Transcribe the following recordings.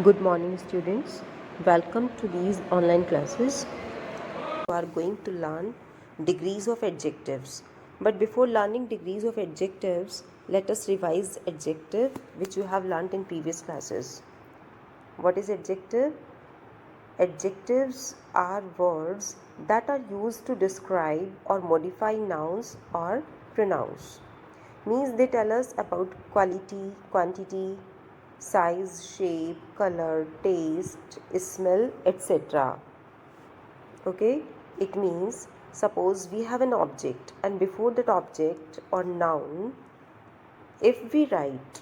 Good morning, students. Welcome to these online classes. We are going to learn degrees of adjectives. But before learning degrees of adjectives, let us revise adjective which you have learnt in previous classes. What is adjective? Adjectives are words that are used to describe or modify nouns or pronouns. Means they tell us about quality, quantity, size, shape, color, taste, smell, etc. Okay, it means suppose we have an object and before that object or noun, if we write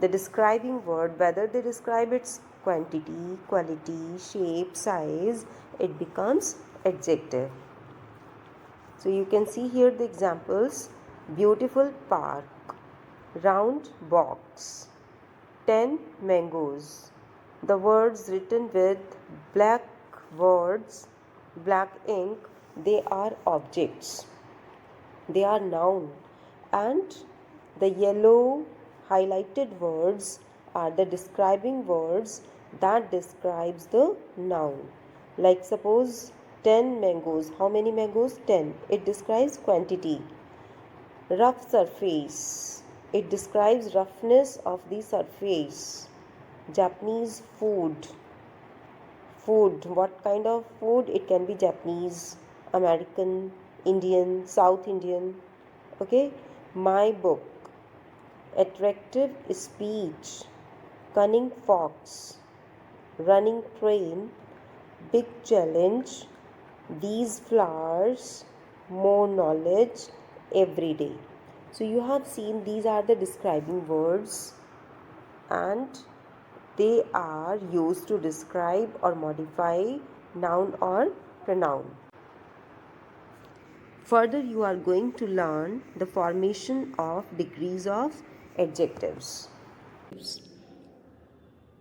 the describing word, whether they describe its quantity, quality, shape, size, it becomes adjective. So you can see here the examples: beautiful park, round box, 10 mangoes. The words written with black words, black ink, they are objects. They are noun, and the yellow highlighted words are the describing words that describes the noun. Like suppose 10 mangoes. How many mangoes? 10. It describes quantity. Rough surface. It describes roughness of the surface. Japanese food. Food. What kind of food? It can be Japanese, American, Indian, South Indian. Okay. My book. Attractive speech. Cunning fox. Running train. Big challenge. These flowers. More knowledge. Every day. So you have seen these are the describing words and they are used to describe or modify noun or pronoun. Further, you are going to learn the formation of degrees of adjectives.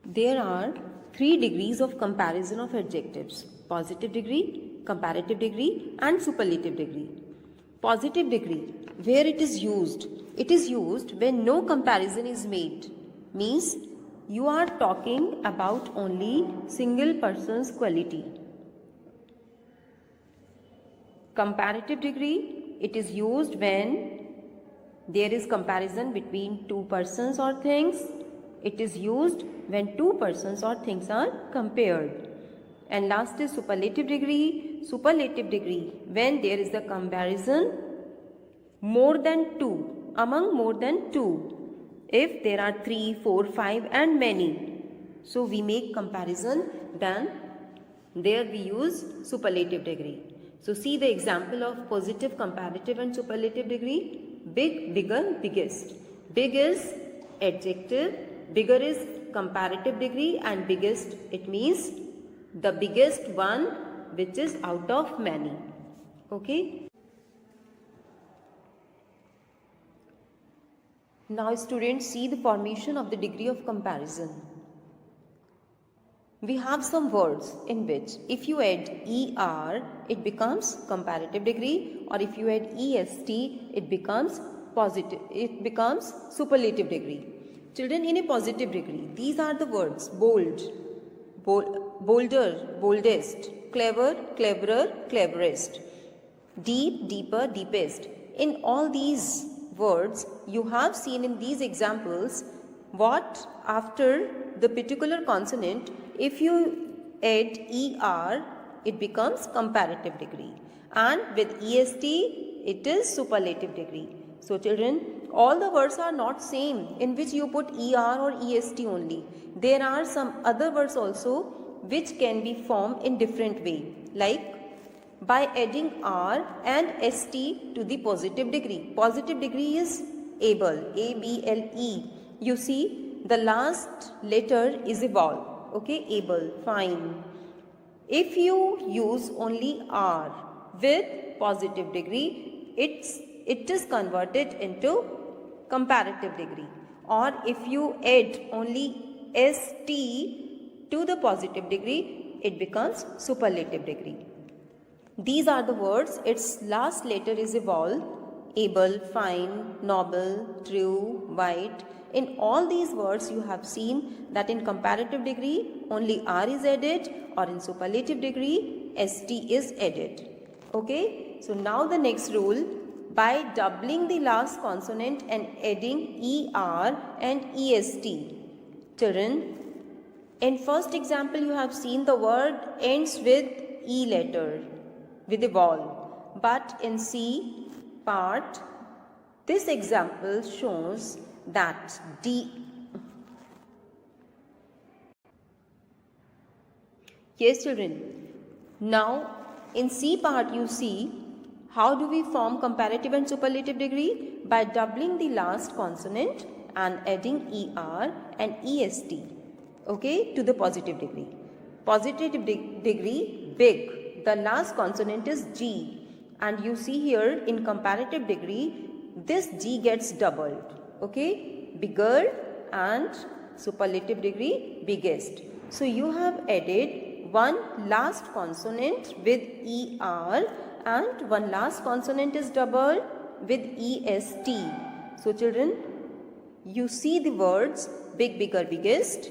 There are 3 degrees of comparison of adjectives: positive degree, comparative degree, and superlative degree. Positive degree, where it is used when no comparison is made. Means you are talking about only single person's quality. Comparative degree, it is used when there is comparison between two persons or things. It is used when two persons or things are compared. And last is superlative degree. Superlative degree, when there is the comparison more than two, among more than two. If there are 3, 4, 5 and many, so we make comparison, then there we use superlative degree. So see the example of positive, comparative and superlative degree. Big, bigger, biggest. Big is adjective, bigger is comparative degree, and biggest, it means the biggest one which is out of many. Okay. Now students, see the formation of the degree of comparison. We have some words in which if you add ER, it becomes comparative degree, or if you add EST, it becomes superlative degree. Children, in a positive degree, these are the words: bold, bolder, boldest, clever, cleverer, cleverest, deep, deeper, deepest. In all these words, you have seen in these examples what after the particular consonant, if you add ER, it becomes comparative degree, and with EST, it is superlative degree. So children, all the words are not same in which you put ER or EST only. There are some other words also which can be formed in different way, like by adding R and ST to the positive degree. Positive degree is able, ABLE. You see the last letter is a vowel. Okay, able, fine. If you use only R with positive degree, it is converted into comparative degree. Or if you add only ST to the positive degree, it becomes superlative degree. These are the words, its last letter is a vowel. able, fine, noble, true, white. In all these words you have seen that in comparative degree only R is added, or in superlative degree ST is added. Okay, so now the next rule, by doubling the last consonant and adding ER and EST. Children, in first example you have seen the word ends with E letter, with a vowel, but in C part this example shows that D. Yes children, now in C part you see how do we form comparative and superlative degree? By doubling the last consonant and adding ER and EST, okay, to the positive degree. Positive degree, big, the last consonant is G, and you see here in comparative degree this G gets doubled, okay, bigger, and superlative degree, biggest. So you have added one last consonant with ER and one last consonant is doubled with EST. So children, you see the words big, bigger, biggest,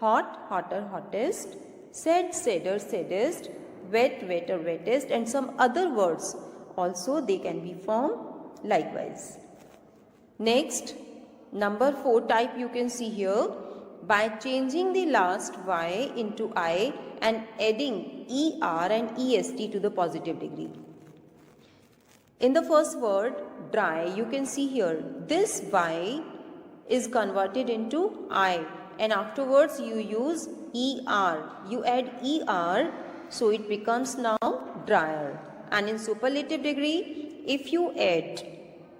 hot, hotter, hottest, said, sadder, saddest, wet, wetter, wettest, and some other words also they can be formed likewise. Next, number 4 type you can see here, by changing the last Y into I and adding ER and EST to the positive degree. In the first word, dry, you can see here, this Y is converted into I, and afterwards you use ER. You add ER, so it becomes now drier. And in superlative degree, if you add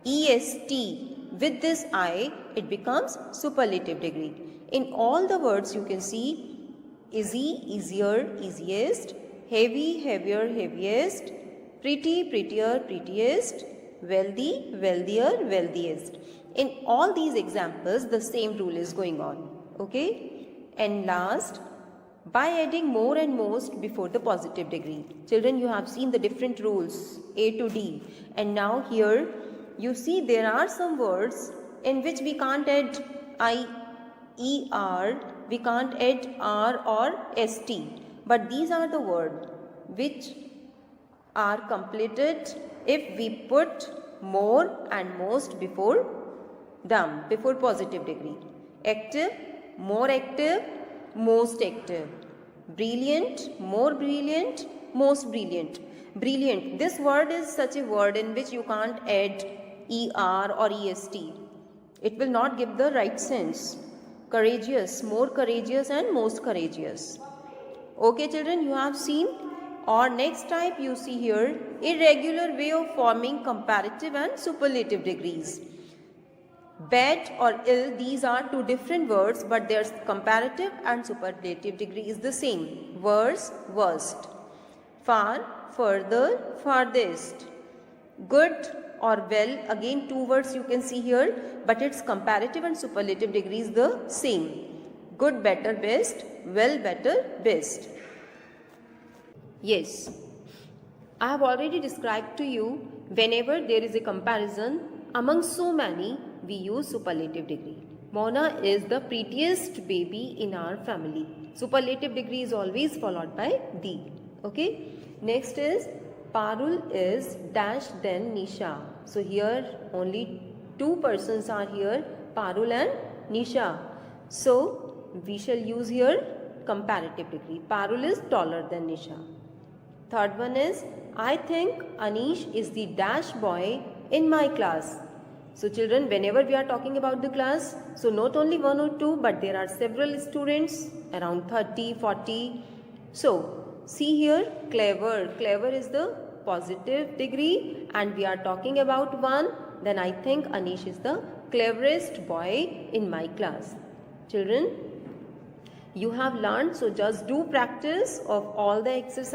EST with this I, it becomes superlative degree. In all the words you can see easy, easier, easiest, heavy, heavier, heaviest, pretty, prettier, prettiest, wealthy, wealthier, wealthiest. In all these examples the same rule is going on, okay. And last, by adding more and most before the positive degree. Children, you have seen the different rules A to D, and now here you see there are some words in which we can't add ER, we can't add R or ST, but these are the words which are completed if we put more and most before them, before positive degree. Active, more active, most active. Brilliant, more brilliant, most brilliant. Brilliant, this word is such a word in which you can't add ER or EST. It will not give the right sense. Courageous, more courageous, and most courageous. Okay children, you have seen. Or next type you see here, irregular way of forming comparative and superlative degrees. Bad or ill, these are two different words, but their comparative and superlative degree is the same. Worse, worst. Far, further, farthest. Good or well, again two words you can see here, but its comparative and superlative degree is the same. Good, better, best. Well, better, best. Yes, I have already described to you, whenever there is a comparison among so many, we use superlative degree. Mona is the prettiest baby in our family. Superlative degree is always followed by the. Okay. Next is Parul is dash then Nisha. So here only two persons are here, Parul and Nisha. So we shall use here comparative degree. Parul is taller than Nisha. Third one is, I think Anish is the dash boy in my class. So children, whenever we are talking about the class, so not only one or two, but there are several students, around 30, 40. So see here, clever. Clever is the positive degree, and we are talking about one. Then I think Anish is the cleverest boy in my class. Children, you have learned, so just do practice of all the exercises.